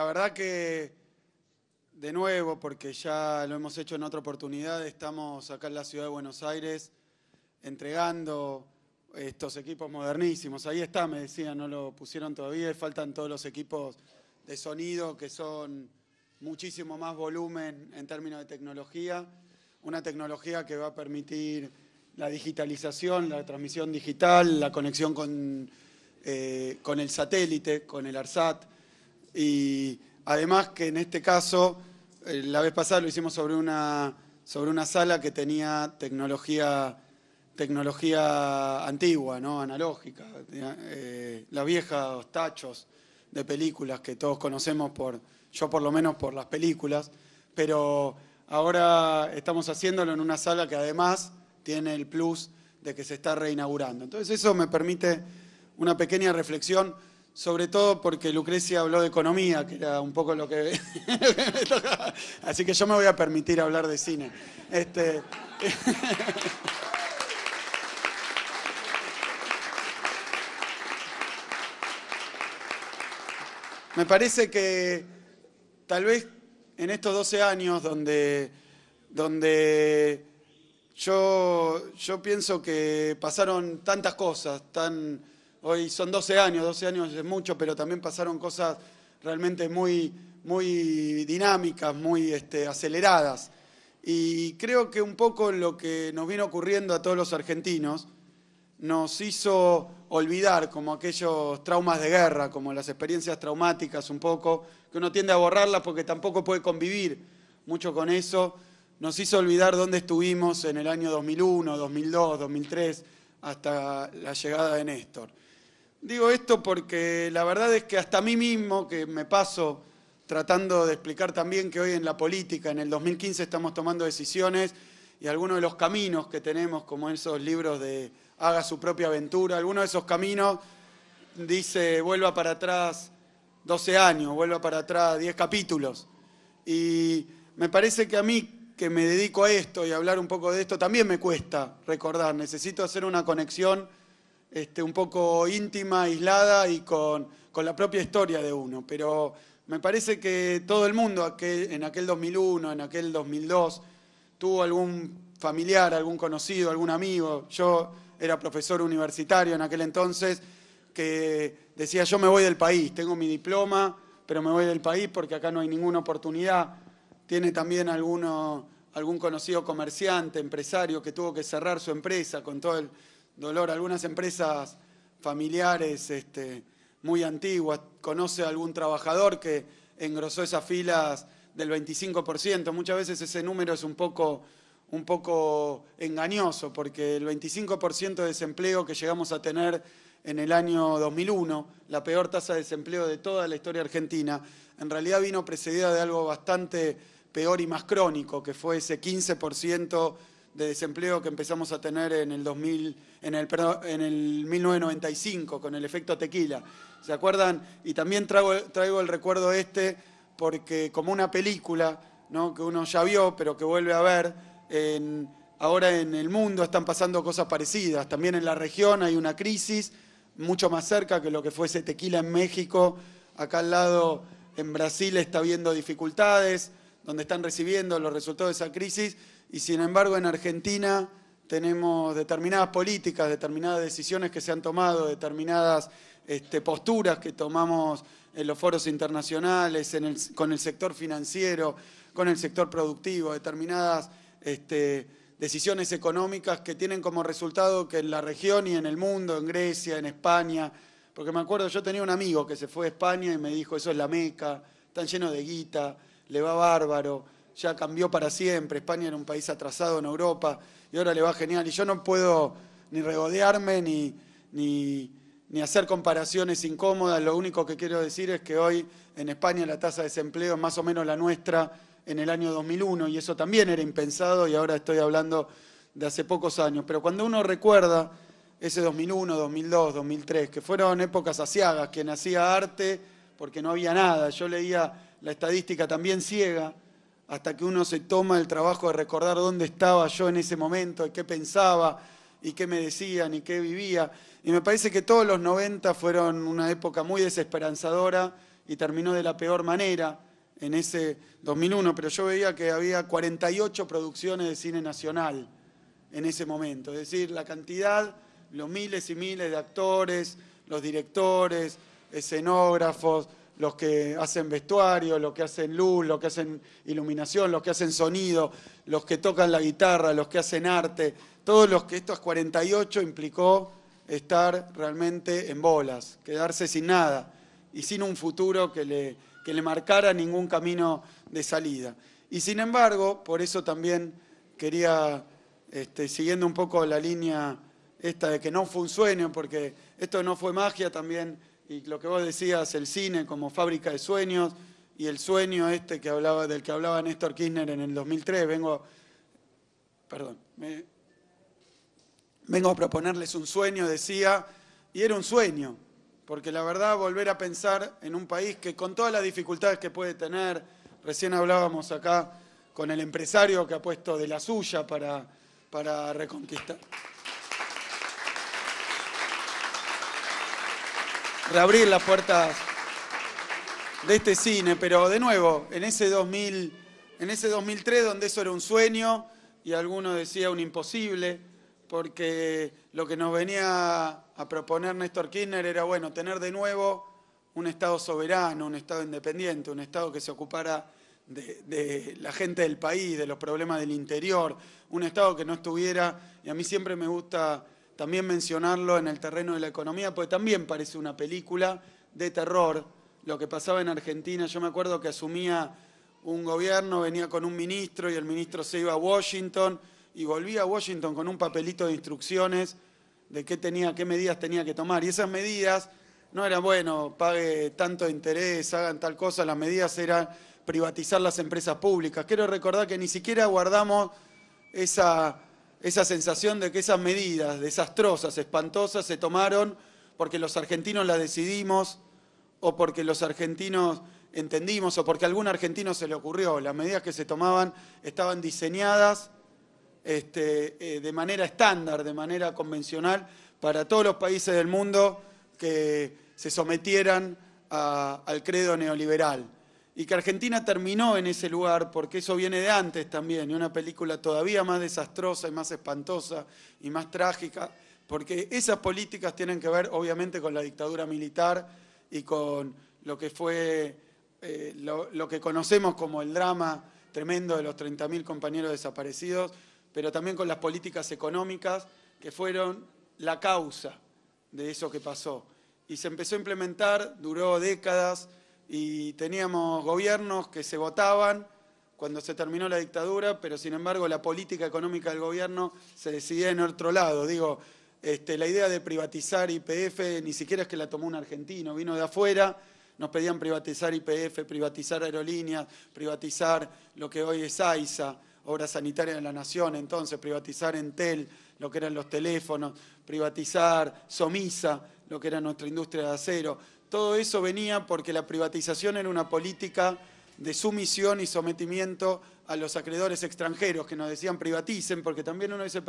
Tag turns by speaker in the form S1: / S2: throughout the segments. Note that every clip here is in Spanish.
S1: verdad que, de nuevo, porque ya lo hemos hecho en otra oportunidad, estamos acá en la ciudad de Buenos Aires entregando estos equipos modernísimos. Ahí está, me decían, no lo pusieron todavía, y faltan todos los equipos de sonido que son muchísimo más volumen en términos de tecnología. Una tecnología que va a permitir la digitalización, la transmisión digital, la conexión con el satélite, con el ARSAT. Y además que en este caso, la vez pasada lo hicimos sobre una sala que tenía tecnología antigua, ¿no? Analógica, los viejos tachos de películas que todos conocemos, yo por lo menos por las películas, pero ahora estamos haciéndolo en una sala que además tiene el plus de que se está reinaugurando. Entonces eso me permite una pequeña reflexión, sobre todo porque Lucrecia habló de economía, que era un poco lo que me tocaba. Así que yo me voy a permitir hablar de cine. Me parece que tal vez en estos 12 años donde yo pienso que pasaron tantas cosas, hoy son 12 años es mucho, pero también pasaron cosas realmente muy, muy dinámicas, muy aceleradas. Y creo que un poco lo que nos vino ocurriendo a todos los argentinos nos hizo olvidar como aquellos traumas de guerra, como las experiencias traumáticas un poco, que uno tiende a borrarlas porque tampoco puede convivir mucho con eso. Nos hizo olvidar dónde estuvimos en el año 2001, 2002, 2003, hasta la llegada de Néstor. Digo esto porque la verdad es que hasta a mí mismo, que me paso tratando de explicar también que hoy en la política, en el 2015 estamos tomando decisiones y algunos de los caminos que tenemos, como esos libros de Haga su propia aventura, algunos de esos caminos dice vuelva para atrás 12 años, vuelva para atrás 10 capítulos. Y me parece que a mí, que me dedico a esto y a hablar un poco de esto, también me cuesta recordar. Necesito hacer una conexión un poco íntima, aislada y con la propia historia de uno. Pero me parece que todo el mundo en aquel 2001, en aquel 2002, tuvo algún familiar, algún conocido, algún amigo. Yo era profesor universitario en aquel entonces, que decía, yo me voy del país, tengo mi diploma, pero me voy del país porque acá no hay ninguna oportunidad. Tiene también algún conocido comerciante, empresario, que tuvo que cerrar su empresa con todo el dolor. Algunas empresas familiares muy antiguas. Conoce a algún trabajador que engrosó esas filas del 25%. Muchas veces ese número es un poco engañoso, porque el 25% de desempleo que llegamos a tener en el año 2001, la peor tasa de desempleo de toda la historia argentina, en realidad vino precedida de algo bastante peor y más crónico, que fue ese 15% de desempleo que empezamos a tener en el 1995, con el efecto tequila. ¿Se acuerdan? Y también traigo el recuerdo porque como una película, ¿no?, que uno ya vio, pero que vuelve a ver, ahora en el mundo están pasando cosas parecidas. También en la región hay una crisis mucho más cerca que lo que fue ese tequila en México. Acá al lado, en Brasil, está habiendo dificultades, donde están recibiendo los resultados de esa crisis. Y sin embargo, en Argentina tenemos determinadas políticas, determinadas decisiones que se han tomado, determinadas posturas que tomamos en los foros internacionales, con el sector financiero, con el sector productivo, determinadas decisiones económicas que tienen como resultado que en la región y en el mundo, en Grecia, en España, porque me acuerdo, yo tenía un amigo que se fue a España y me dijo, eso es la Meca, están llenos de guita, le va bárbaro, ya cambió para siempre, España era un país atrasado en Europa y ahora le va genial. Y yo no puedo ni regodearme ni hacer comparaciones incómodas. Lo único que quiero decir es que hoy en España la tasa de desempleo es más o menos la nuestra en el año 2001, y eso también era impensado, y ahora estoy hablando de hace pocos años. Pero cuando uno recuerda ese 2001, 2002, 2003, que fueron épocas aciagas, que nacía arte porque no había nada. Yo leía la estadística también ciega, hasta que uno se toma el trabajo de recordar dónde estaba yo en ese momento, y qué pensaba, y qué me decían, y qué vivía. Y me parece que todos los 90 fueron una época muy desesperanzadora, y terminó de la peor manera en ese 2001, pero yo veía que había 48 producciones de cine nacional en ese momento. Es decir, la cantidad, los miles y miles de actores, los directores, escenógrafos, los que hacen vestuario, los que hacen luz, los que hacen iluminación, los que hacen sonido, los que tocan la guitarra, los que hacen arte, todos los que estos 48 implicó estar realmente en bolas, quedarse sin nada y sin un futuro que le marcara ningún camino de salida. Y sin embargo, por eso también quería, siguiendo un poco la línea esta de que no fue un sueño, porque esto no fue magia también, y lo que vos decías, el cine como fábrica de sueños, y el sueño del que hablaba Néstor Kirchner en el 2003, vengo a proponerles un sueño, decía, y era un sueño, porque la verdad volver a pensar en un país que con todas las dificultades que puede tener, recién hablábamos acá con el empresario que ha puesto de la suya para reconquistar. Reabrir las puertas de este cine, pero de nuevo, en ese 2003 donde eso era un sueño y alguno decía un imposible, porque lo que nos venía a proponer Néstor Kirchner era, bueno, tener de nuevo un Estado soberano, un Estado independiente, un Estado que se ocupara de la gente del país, de los problemas del interior, un Estado que no estuviera, y a mí siempre me gusta también mencionarlo en el terreno de la economía, porque también parece una película de terror lo que pasaba en Argentina. Yo me acuerdo que asumía un gobierno, venía con un ministro y el ministro se iba a Washington y volvía a Washington con un papelito de instrucciones de qué medidas tenía que tomar. Y esas medidas no eran, bueno, pague tanto interés, hagan tal cosa, las medidas eran privatizar las empresas públicas. Quiero recordar que ni siquiera guardamos esa sensación de que esas medidas desastrosas, espantosas, se tomaron porque los argentinos las decidimos o porque los argentinos entendimos o porque a algún argentino se le ocurrió. Las medidas que se tomaban estaban diseñadas de manera estándar, de manera convencional, para todos los países del mundo que se sometieran al credo neoliberal. Y que Argentina terminó en ese lugar porque eso viene de antes también, y una película todavía más desastrosa y más espantosa y más trágica, porque esas políticas tienen que ver obviamente con la dictadura militar y con lo que fue, lo que conocemos como el drama tremendo de los 30.000 compañeros desaparecidos, pero también con las políticas económicas que fueron la causa de eso que pasó. Y se empezó a implementar, duró décadas, y teníamos gobiernos que se votaban cuando se terminó la dictadura, pero sin embargo la política económica del gobierno se decidía en otro lado. Digo, la idea de privatizar YPF ni siquiera es que la tomó un argentino, vino de afuera, nos pedían privatizar YPF, privatizar aerolíneas, privatizar lo que hoy es AISA, Obras Sanitarias de la Nación, entonces privatizar Entel, lo que eran los teléfonos, privatizar Somisa, lo que era nuestra industria de acero. Todo eso venía porque la privatización era una política de sumisión y sometimiento a los acreedores extranjeros que nos decían privaticen, porque también uno dice,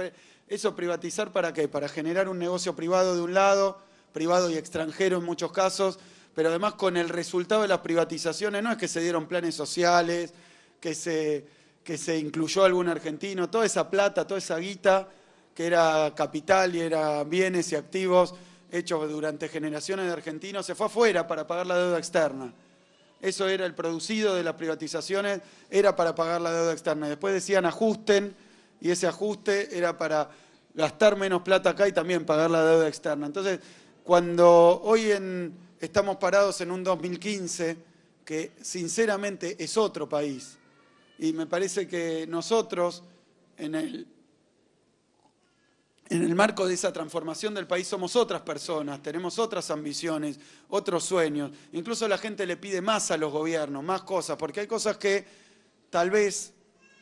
S1: ¿eso privatizar para qué? Para generar un negocio privado de un lado, privado y extranjero en muchos casos, pero además con el resultado de las privatizaciones no es que se dieron planes sociales, que se incluyó algún argentino, toda esa plata, toda esa guita que era capital y era bienes y activos hechos durante generaciones de argentinos, se fue afuera para pagar la deuda externa. Eso era el producido de las privatizaciones, era para pagar la deuda externa. Después decían ajusten, y ese ajuste era para gastar menos plata acá y también pagar la deuda externa. Entonces, cuando hoy estamos parados en un 2015, que sinceramente es otro país, y me parece que nosotros, en el marco de esa transformación del país somos otras personas, tenemos otras ambiciones, otros sueños. Incluso la gente le pide más a los gobiernos, más cosas, porque hay cosas que tal vez,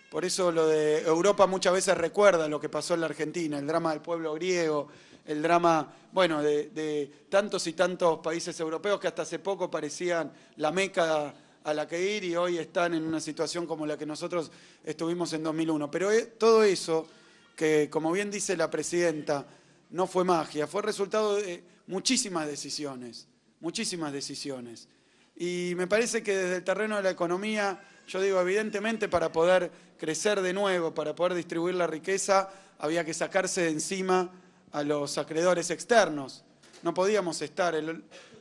S1: por eso lo de Europa muchas veces recuerda lo que pasó en la Argentina, el drama del pueblo griego, el drama, bueno, de tantos y tantos países europeos que hasta hace poco parecían la meca a la que ir y hoy están en una situación como la que nosotros estuvimos en 2001. Pero todo eso, que como bien dice la presidenta, no fue magia, fue resultado de muchísimas decisiones, Y me parece que desde el terreno de la economía, yo digo, evidentemente para poder crecer de nuevo, para poder distribuir la riqueza, había que sacarse de encima a los acreedores externos. No podíamos estar,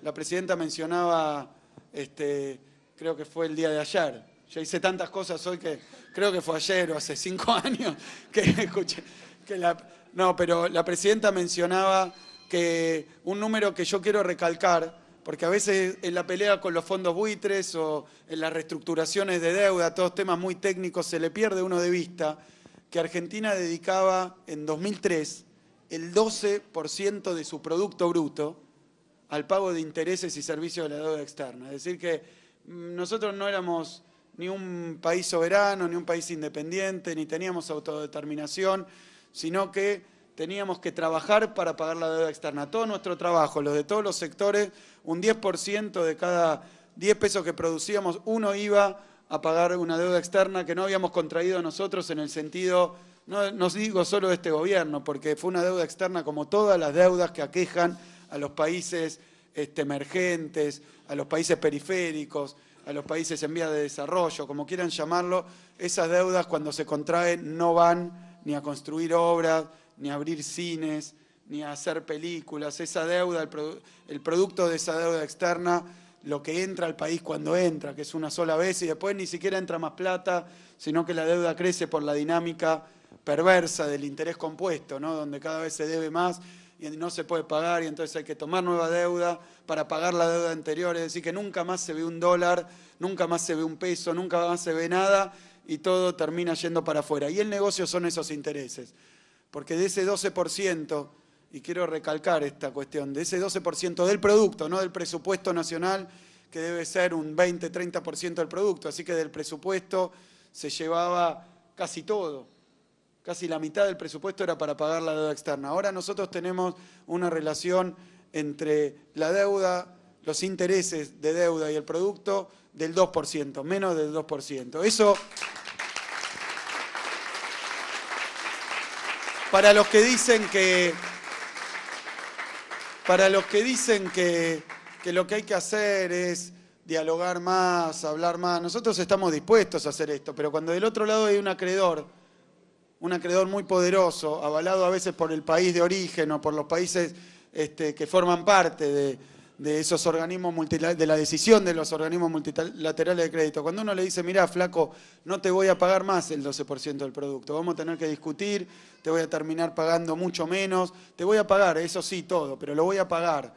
S1: la presidenta mencionaba, creo que fue el día de ayer. Yo hice tantas cosas hoy que creo que fue ayer o hace 5 años que escuché. No, pero la presidenta mencionaba que un número que yo quiero recalcar, porque a veces en la pelea con los fondos buitres o en las reestructuraciones de deuda, todos temas muy técnicos, se le pierde uno de vista, que Argentina dedicaba en 2003 el 12% de su Producto Bruto al pago de intereses y servicios de la deuda externa. Es decir que nosotros no éramos ni un país soberano, ni un país independiente, ni teníamos autodeterminación, sino que teníamos que trabajar para pagar la deuda externa. Todo nuestro trabajo, los de todos los sectores, un 10% de cada 10 pesos que producíamos, uno iba a pagar una deuda externa que no habíamos contraído nosotros en el sentido, no digo solo de este gobierno, porque fue una deuda externa como todas las deudas que aquejan a los países emergentes, a los países periféricos, a los países en vías de desarrollo, como quieran llamarlo. Esas deudas cuando se contraen no van ni a construir obras, ni a abrir cines, ni a hacer películas. Esa deuda, el producto de esa deuda externa, lo que entra al país cuando entra, que es una sola vez, y después ni siquiera entra más plata, sino que la deuda crece por la dinámica perversa del interés compuesto, ¿no? Donde cada vez se debe más y no se puede pagar, y entonces hay que tomar nueva deuda para pagar la deuda anterior. Es decir, que nunca más se ve un dólar, nunca más se ve un peso, nunca más se ve nada, y todo termina yendo para afuera. Y el negocio son esos intereses. Porque de ese 12%, y quiero recalcar esta cuestión, de ese 12% del producto, no del presupuesto nacional, que debe ser un 20-30% del producto, así que del presupuesto se llevaba casi todo. Casi la mitad del presupuesto era para pagar la deuda externa. Ahora nosotros tenemos una relación entre la deuda, los intereses de deuda y el producto del 2%, menos del 2%. Eso, para los que dicen que lo que hay que hacer es dialogar más, hablar más, nosotros estamos dispuestos a hacer esto, pero cuando del otro lado hay un acreedor muy poderoso, avalado a veces por el país de origen o por los países que forman parte de esos organismos de la decisión de los organismos multilaterales de crédito. Cuando uno le dice, mirá, flaco, no te voy a pagar más el 12% del producto, vamos a tener que discutir, te voy a terminar pagando mucho menos, te voy a pagar, eso sí, todo, pero lo voy a pagar.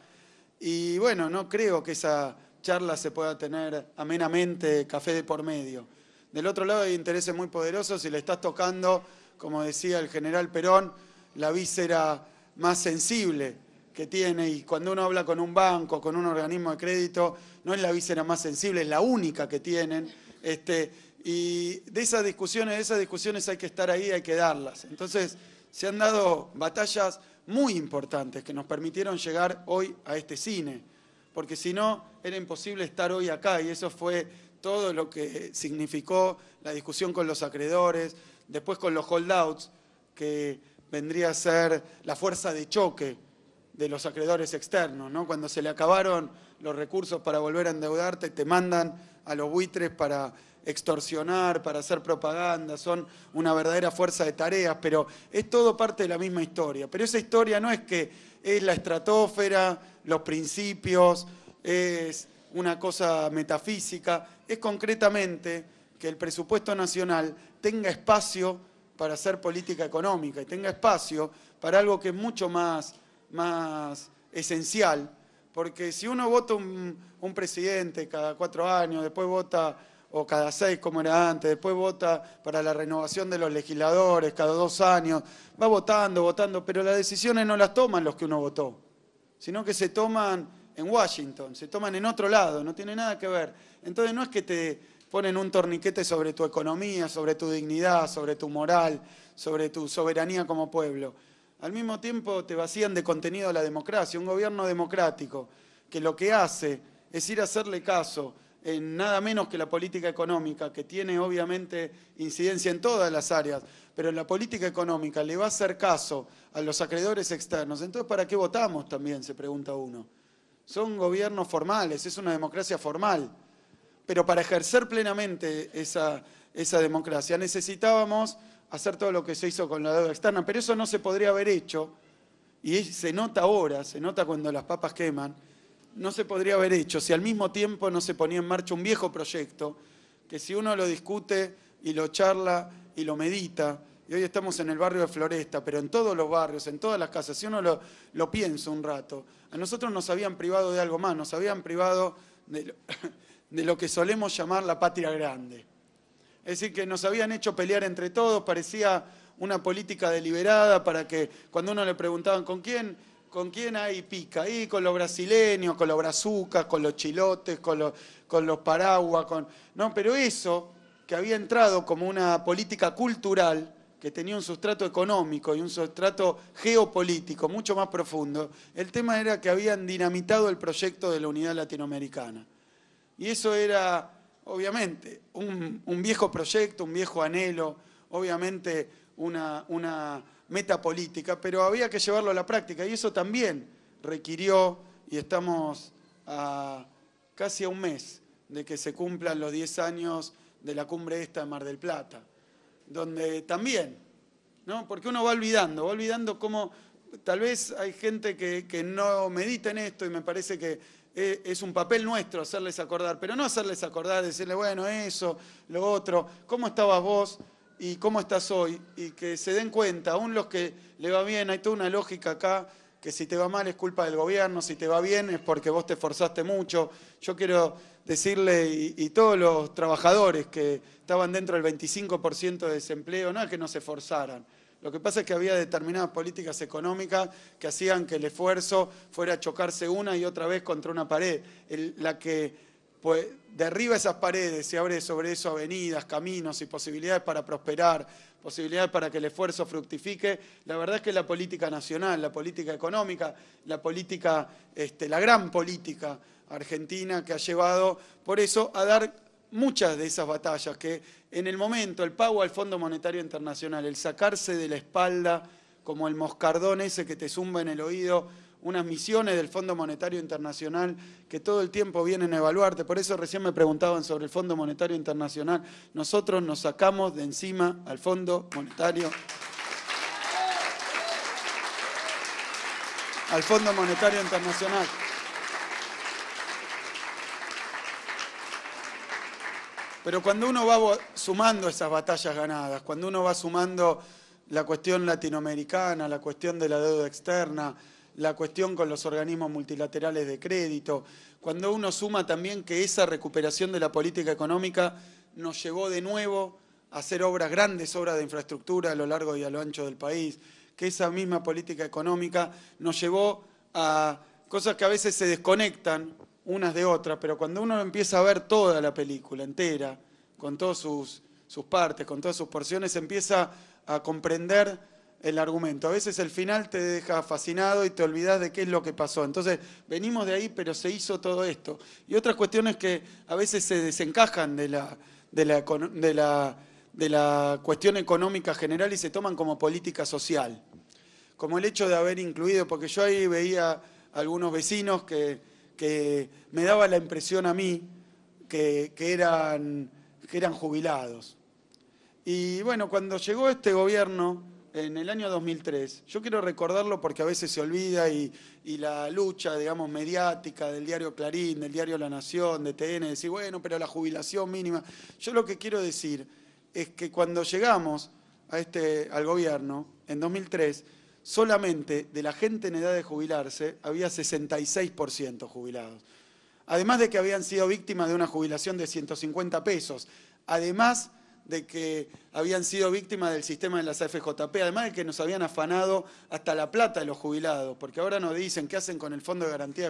S1: Y bueno, no creo que esa charla se pueda tener amenamente, café de por medio. Del otro lado hay intereses muy poderosos y le estás tocando, como decía el general Perón, la víscera más sensible que tiene, y cuando uno habla con un banco, con un organismo de crédito, no es la víscera más sensible, es la única que tienen, y de esas discusiones hay que estar ahí, hay que darlas. Entonces, se han dado batallas muy importantes que nos permitieron llegar hoy a este cine, porque si no, era imposible estar hoy acá, y eso fue todo lo que significó la discusión con los acreedores, después con los holdouts, que vendría a ser la fuerza de choque de los acreedores externos, ¿no? Cuando se le acabaron los recursos para volver a endeudarte, te mandan a los buitres para extorsionar, para hacer propaganda, son una verdadera fuerza de tareas, pero es todo parte de la misma historia. Pero esa historia no es que es la estratosfera, los principios, es una cosa metafísica, es concretamente que el presupuesto nacional tenga espacio para hacer política económica y tenga espacio para algo que es mucho más esencial, porque si uno vota un presidente cada 4 años, después vota, o cada 6 como era antes, después vota para la renovación de los legisladores cada 2 años, va votando, pero las decisiones no las toman los que uno votó, sino que se toman en Washington, se toman en otro lado, no tiene nada que ver. Entonces no es que te ponen un torniquete sobre tu economía, sobre tu dignidad, sobre tu moral, sobre tu soberanía como pueblo. Al mismo tiempo te vacían de contenido la democracia, un gobierno democrático que lo que hace es ir a hacerle caso en nada menos que la política económica, que tiene obviamente incidencia en todas las áreas, pero en la política económica le va a hacer caso a los acreedores externos. Entonces, ¿para qué votamos también? Se pregunta uno. son gobiernos formales, es una democracia formal. Pero para ejercer plenamente esa democracia necesitábamos hacer todo lo que se hizo con la deuda externa, pero eso no se podría haber hecho, y se nota ahora, se nota cuando las papas queman, no se podría haber hecho si al mismo tiempo no se ponía en marcha un viejo proyecto, que si uno lo discute y lo charla y lo medita, y hoy estamos en el barrio de Floresta, pero en todos los barrios, en todas las casas, si uno lo piensa un rato, a nosotros nos habían privado de algo más, nos habían privado de lo que solemos llamar la patria grande. Es decir, que nos habían hecho pelear entre todos, parecía una política deliberada para que cuando uno le preguntaban ¿con quién hay pica? Ahí con los brasileños, con los brazucas, con los chilotes, con los paraguas. No, pero eso que había entrado como una política cultural, que tenía un sustrato económico y un sustrato geopolítico mucho más profundo, el tema era que habían dinamitado el proyecto de la unidad latinoamericana. Y eso era, obviamente, un viejo proyecto, un viejo anhelo, obviamente una meta política, pero había que llevarlo a la práctica y eso también requirió, y estamos casi a un mes de que se cumplan los 10 años de la cumbre esta de Mar del Plata, donde también, ¿no? Porque uno va olvidando cómo tal vez hay gente que no medita en esto y me parece que es un papel nuestro hacerles acordar, pero no hacerles acordar, decirle, bueno, eso, lo otro, ¿cómo estabas vos y cómo estás hoy? Y que se den cuenta, aún los que le va bien, hay toda una lógica acá, que si te va mal es culpa del gobierno, si te va bien es porque vos te esforzaste mucho. Yo quiero decirle, y todos los trabajadores que estaban dentro del 25% de desempleo, no es que no se esforzaran. Lo que pasa es que había determinadas políticas económicas que hacían que el esfuerzo fuera a chocarse una y otra vez contra una pared. La que pues, derriba esas paredes y abre sobre eso avenidas, caminos y posibilidades para prosperar, posibilidades para que el esfuerzo fructifique, la verdad es que la política nacional, la política económica, la política, la gran política argentina que ha llevado, por eso, a dar muchas de esas batallas que en el momento, el pago al Fondo Monetario Internacional, el sacarse de la espalda como el moscardón ese que te zumba en el oído, unas misiones del Fondo Monetario Internacional que todo el tiempo vienen a evaluarte. Por eso recién me preguntaban sobre el Fondo Monetario Internacional. Nosotros nos sacamos de encima al Fondo Monetario Internacional. Pero cuando uno va sumando esas batallas ganadas, cuando uno va sumando la cuestión latinoamericana, la cuestión de la deuda externa, la cuestión con los organismos multilaterales de crédito, cuando uno suma también que esa recuperación de la política económica nos llevó de nuevo a hacer grandes obras de infraestructura a lo largo y a lo ancho del país, que esa misma política económica nos llevó a cosas que a veces se desconectan unas de otras, pero cuando uno empieza a ver toda la película entera, con todas sus partes, con todas sus porciones, empieza a comprender el argumento. A veces el final te deja fascinado y te olvidas de qué es lo que pasó. Entonces, venimos de ahí, pero se hizo todo esto. Y otras cuestiones que a veces se desencajan de la cuestión económica general y se toman como política social. Como el hecho de haber incluido, porque yo ahí veía algunos vecinos que me daba la impresión a mí que eran jubilados. Y bueno, cuando llegó este gobierno en el año 2003, yo quiero recordarlo porque a veces se olvida y la lucha, digamos, mediática del diario Clarín, del diario La Nación, de TN, decir, bueno, pero la jubilación mínima. Yo lo que quiero decir es que cuando llegamos al gobierno, en 2003, solamente de la gente en edad de jubilarse había 66% jubilados. Además de que habían sido víctimas de una jubilación de 150 pesos, además de que habían sido víctimas del sistema de las AFJP, además de que nos habían afanado hasta la plata de los jubilados, porque ahora nos dicen qué hacen con el Fondo de Garantía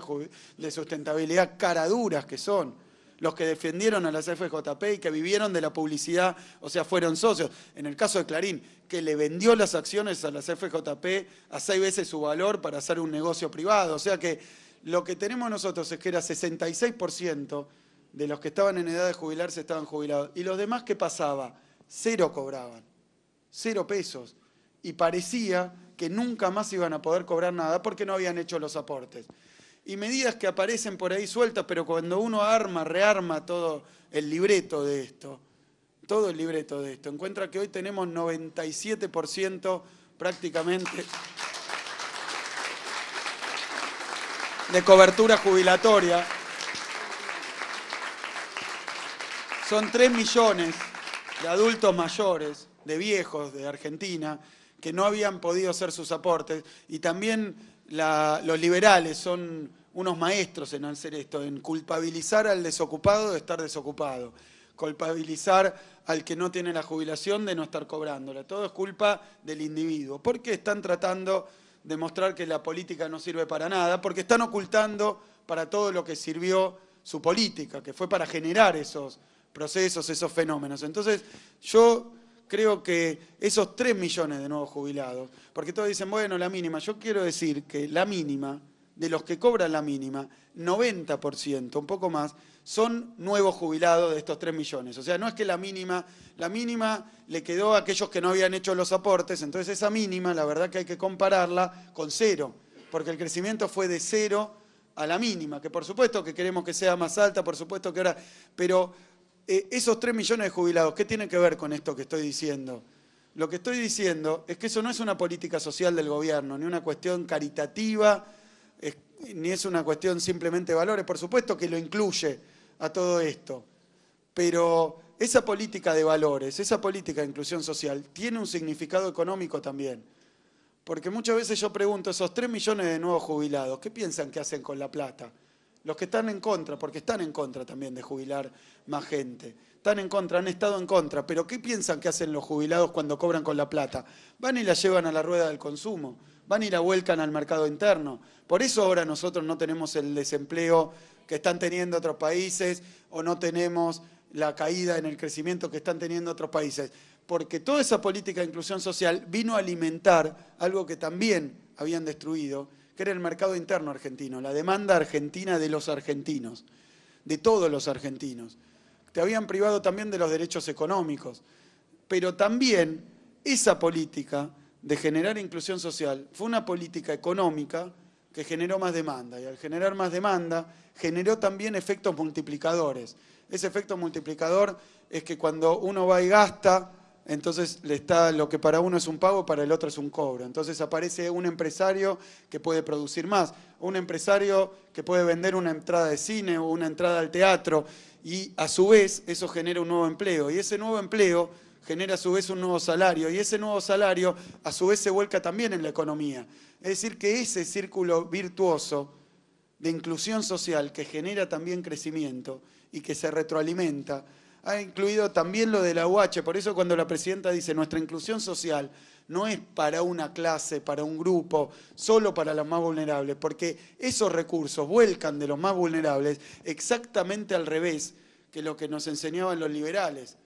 S1: de Sustentabilidad, caraduras que son los que defendieron a las AFJP y que vivieron de la publicidad, o sea, fueron socios. En el caso de Clarín, que le vendió las acciones a las AFJP a 6 veces su valor para hacer un negocio privado. O sea que lo que tenemos nosotros es que era 66% de los que estaban en edad de jubilarse estaban jubilados. ¿Y los demás qué pasaba? 0 cobraban, 0 pesos. Y parecía que nunca más iban a poder cobrar nada porque no habían hecho los aportes. y medidas que aparecen por ahí sueltas, pero cuando uno rearma todo el libreto de esto, encuentra que hoy tenemos 97% prácticamente de cobertura jubilatoria. Son 3 millones de adultos mayores, de viejos de Argentina, que no habían podido hacer sus aportes. Y también los liberales son unos maestros en hacer esto, en culpabilizar al desocupado de estar desocupado, culpabilizar al que no tiene la jubilación de no estar cobrándola. Todo es culpa del individuo. Porque están tratando de mostrar que la política no sirve para nada, porque están ocultando para todo lo que sirvió su política, que fue para generar esos procesos, esos fenómenos. Entonces, yo creo que esos 3 millones de nuevos jubilados, porque todos dicen, bueno, la mínima, yo quiero decir que la mínima, de los que cobran la mínima, 90%, un poco más, son nuevos jubilados de estos 3 millones. O sea, no es que la mínima le quedó a aquellos que no habían hecho los aportes, entonces esa mínima, la verdad que hay que compararla con 0, porque el crecimiento fue de 0 a la mínima, que por supuesto que queremos que sea más alta, por supuesto que ahora, pero esos 3 millones de jubilados, ¿qué tiene que ver con esto que estoy diciendo? Lo que estoy diciendo es que eso no es una política social del gobierno, ni una cuestión caritativa, ni es una cuestión simplemente de valores. Por supuesto que lo incluye a todo esto, pero esa política de valores, esa política de inclusión social, tiene un significado económico también. Porque muchas veces yo pregunto, esos 3 millones de nuevos jubilados, ¿qué piensan que hacen con la plata? Los que están en contra, porque están en contra también de jubilar más gente. Están en contra, han estado en contra, pero ¿qué piensan que hacen los jubilados cuando cobran con la plata? Van y la llevan a la rueda del consumo, van y la vuelcan al mercado interno. Por eso ahora nosotros no tenemos el desempleo que están teniendo otros países o no tenemos la caída en el crecimiento que están teniendo otros países. Porque toda esa política de inclusión social vino a alimentar algo que también habían destruido, que era el mercado interno argentino, la demanda argentina de los argentinos, de todos los argentinos. Te habían privado también de los derechos económicos, pero también esa política de generar inclusión social fue una política económica que generó más demanda, y al generar más demanda generó también efectos multiplicadores. Ese efecto multiplicador es que cuando uno va y gasta, entonces lo que para uno es un pago, para el otro es un cobro. Entonces aparece un empresario que puede producir más, un empresario que puede vender una entrada de cine o una entrada al teatro, y a su vez eso genera un nuevo empleo, y ese nuevo empleo genera a su vez un nuevo salario, y ese nuevo salario a su vez se vuelca también en la economía. Es decir, que ese círculo virtuoso de inclusión social que genera también crecimiento y que se retroalimenta, ha incluido también lo de la UH. Por eso cuando la presidenta dice nuestra inclusión social no es para una clase, para un grupo, solo para los más vulnerables, porque esos recursos vuelcan de los más vulnerables exactamente al revés que lo que nos enseñaban los liberales,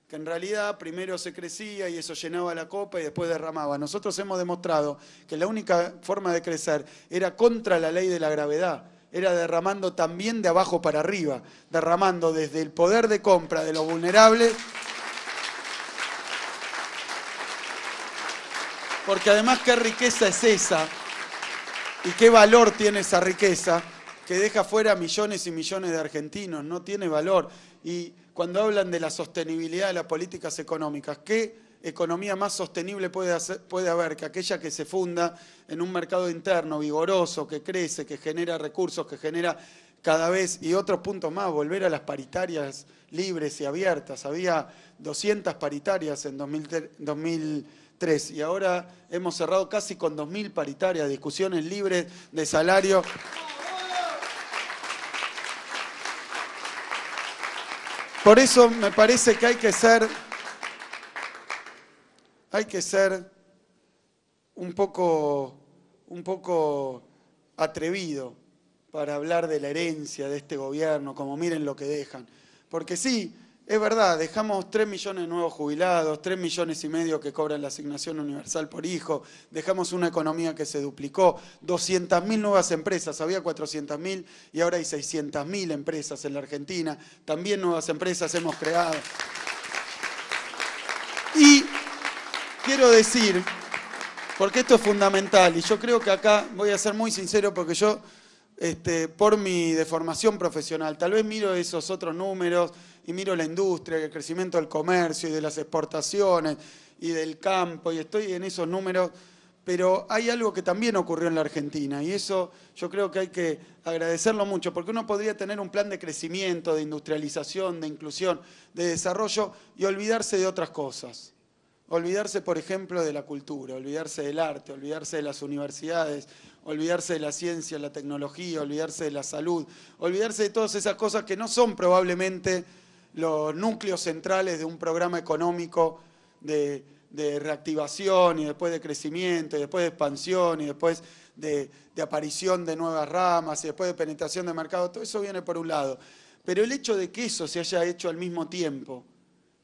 S1: que en realidad primero se crecía y eso llenaba la copa y después derramaba. Nosotros hemos demostrado que la única forma de crecer era contra la ley de la gravedad, era derramando también de abajo para arriba, derramando desde el poder de compra de los vulnerables, porque además qué riqueza es esa y qué valor tiene esa riqueza que deja fuera millones y millones de argentinos, no tiene valor. Y cuando hablan de la sostenibilidad de las políticas económicas, ¿qué economía más sostenible puede haber que aquella que se funda en un mercado interno vigoroso, que crece, que genera recursos, que genera cada vez, y otros puntos más, volver a las paritarias libres y abiertas? Había 200 paritarias en 2003 y ahora hemos cerrado casi con 2.000 paritarias, discusiones libres de salario. Por eso me parece que hay que ser un poco atrevido para hablar de la herencia de este gobierno, como miren lo que dejan. Porque sí, es verdad, dejamos 3 millones de nuevos jubilados, 3,5 millones que cobran la asignación universal por hijo, dejamos una economía que se duplicó, 200.000 nuevas empresas, había 400.000 y ahora hay 600.000 empresas en la Argentina, también nuevas empresas hemos creado. Y quiero decir, porque esto es fundamental, y yo creo que acá voy a ser muy sincero porque yo por mi deformación profesional. Tal vez miro esos otros números y miro la industria, el crecimiento del comercio y de las exportaciones y del campo, y estoy en esos números, pero hay algo que también ocurrió en la Argentina, y eso yo creo que hay que agradecerlo mucho, porque uno podría tener un plan de crecimiento, de industrialización, de inclusión, de desarrollo, y olvidarse de otras cosas. Olvidarse, por ejemplo, de la cultura, olvidarse del arte, olvidarse de las universidades, olvidarse de la ciencia, la tecnología, olvidarse de la salud, olvidarse de todas esas cosas que no son probablemente los núcleos centrales de un programa económico de reactivación y después de crecimiento y después de expansión y después de aparición de nuevas ramas y después de penetración de mercado. Todo eso viene por un lado. Pero el hecho de que eso se haya hecho al mismo tiempo,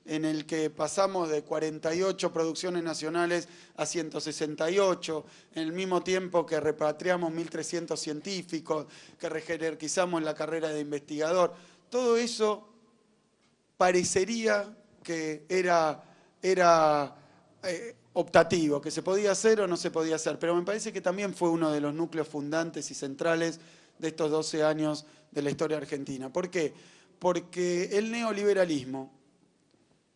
S1: en el que pasamos de 48 producciones nacionales a 168, en el mismo tiempo que repatriamos 1.300 científicos, que rejerarquizamos la carrera de investigador. Todo eso parecería que era optativo, que se podía hacer o no se podía hacer, pero me parece que también fue uno de los núcleos fundantes y centrales de estos 12 años de la historia argentina. ¿Por qué? Porque el neoliberalismo,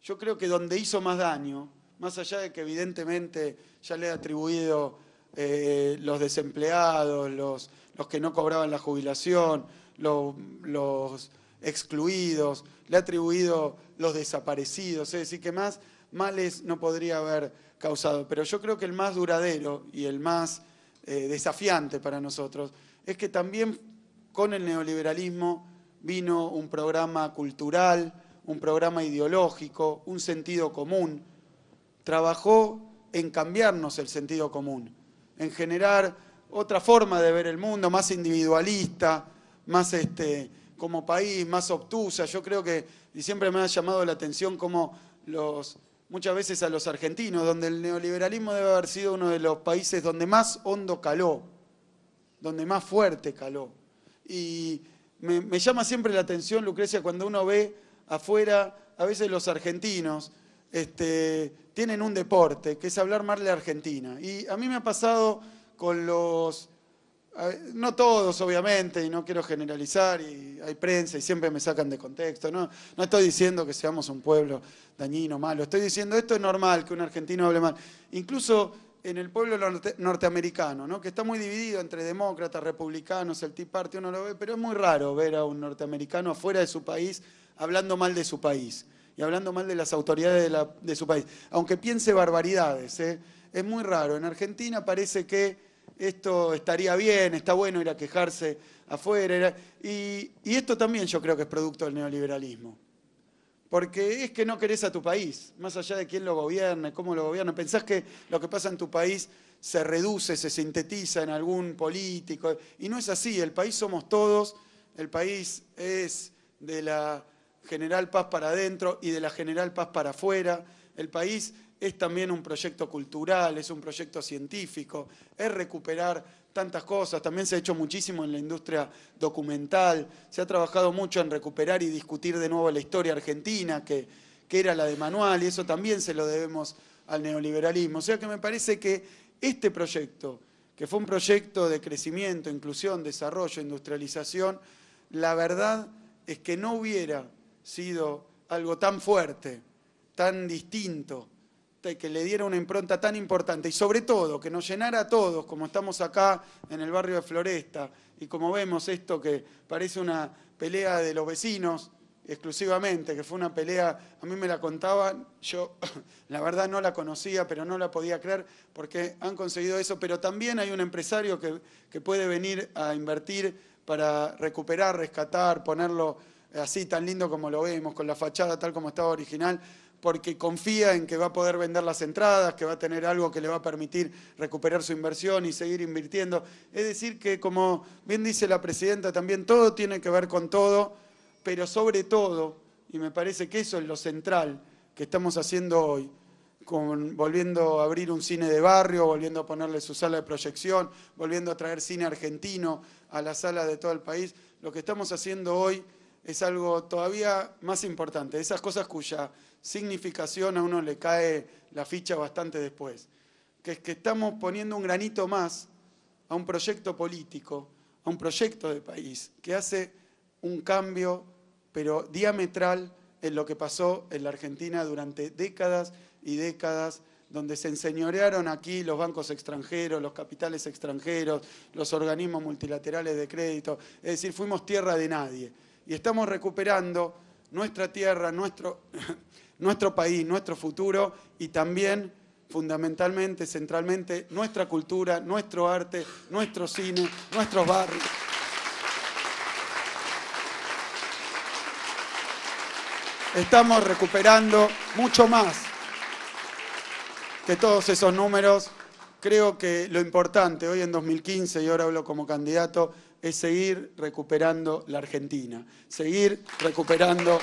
S1: yo creo que donde hizo más daño, más allá de que evidentemente ya le he atribuido los desempleados, los que no cobraban la jubilación, los excluidos, le he atribuido los desaparecidos, es decir, que más males no podría haber causado. Pero yo creo que el más duradero y el más desafiante para nosotros es que también con el neoliberalismo vino un programa cultural, un programa ideológico, un sentido común. Trabajó en cambiarnos el sentido común, en generar otra forma de ver el mundo, más individualista, más como país, más obtusa. Yo creo que, y siempre me ha llamado la atención cómo muchas veces a los argentinos, donde el neoliberalismo debe haber sido uno de los países donde más hondo caló, donde más fuerte caló. Y me llama siempre la atención, Lucrecia, cuando uno ve afuera, a veces los argentinos tienen un deporte, que es hablar mal de Argentina. Y a mí me ha pasado con no todos obviamente, y no quiero generalizar, y hay prensa y siempre me sacan de contexto, no estoy diciendo que seamos un pueblo dañino, malo, estoy diciendo esto es normal que un argentino hable mal. Incluso en el pueblo norteamericano, ¿no? Que está muy dividido entre demócratas, republicanos, el Tea Party, uno lo ve, pero es muy raro ver a un norteamericano afuera de su país hablando mal de su país y hablando mal de las autoridades de su país, aunque piense barbaridades, es muy raro. En Argentina parece que esto estaría bien, está bueno ir a quejarse afuera, y esto también yo creo que es producto del neoliberalismo. Porque es que no querés a tu país, más allá de quién lo gobierne, cómo lo gobierne. Pensás que lo que pasa en tu país se reduce, se sintetiza en algún político, y no es así. El país somos todos, el país es de la General Paz para adentro y de la General Paz para afuera. El país es también un proyecto cultural, es un proyecto científico, es recuperar tantas cosas. También se ha hecho muchísimo en la industria documental, se ha trabajado mucho en recuperar y discutir de nuevo la historia argentina, que era la de Manual, y eso también se lo debemos al neoliberalismo. O sea que me parece que este proyecto, que fue un proyecto de crecimiento, inclusión, desarrollo, industrialización, la verdad es que no hubiera sido algo tan fuerte, tan distinto, que le diera una impronta tan importante y sobre todo que nos llenara a todos, como estamos acá en el barrio de Floresta, y como vemos esto que parece una pelea de los vecinos exclusivamente, que fue una pelea, a mí me la contaban, yo la verdad no la conocía, pero no la podía creer porque han conseguido eso, pero también hay un empresario que puede venir a invertir para recuperar, rescatar, ponerlo así tan lindo como lo vemos, con la fachada tal como estaba original, porque confía en que va a poder vender las entradas, que va a tener algo que le va a permitir recuperar su inversión y seguir invirtiendo. Es decir que, como bien dice la presidenta también, todo tiene que ver con todo, pero sobre todo, y me parece que eso es lo central que estamos haciendo hoy, volviendo a abrir un cine de barrio, volviendo a ponerle su sala de proyección, volviendo a traer cine argentino a las salas de todo el país, lo que estamos haciendo hoy es algo todavía más importante, esas cosas cuya significación a uno le cae la ficha bastante después, que es que estamos poniendo un granito más a un proyecto político, a un proyecto de país que hace un cambio, pero diametral, en lo que pasó en la Argentina durante décadas y décadas, donde se enseñorearon aquí los bancos extranjeros, los capitales extranjeros, los organismos multilaterales de crédito. Es decir, fuimos tierra de nadie. Y estamos recuperando nuestra tierra, nuestro país, nuestro futuro y también, fundamentalmente, centralmente, nuestra cultura, nuestro arte, nuestro cine, nuestros barrios. Estamos recuperando mucho más que todos esos números. Creo que lo importante hoy en 2015, y ahora hablo como candidato, es seguir recuperando la Argentina. Seguir recuperando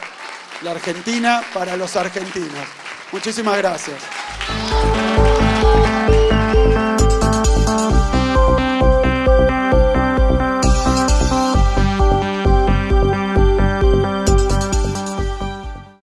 S1: la Argentina para los argentinos. Muchísimas gracias.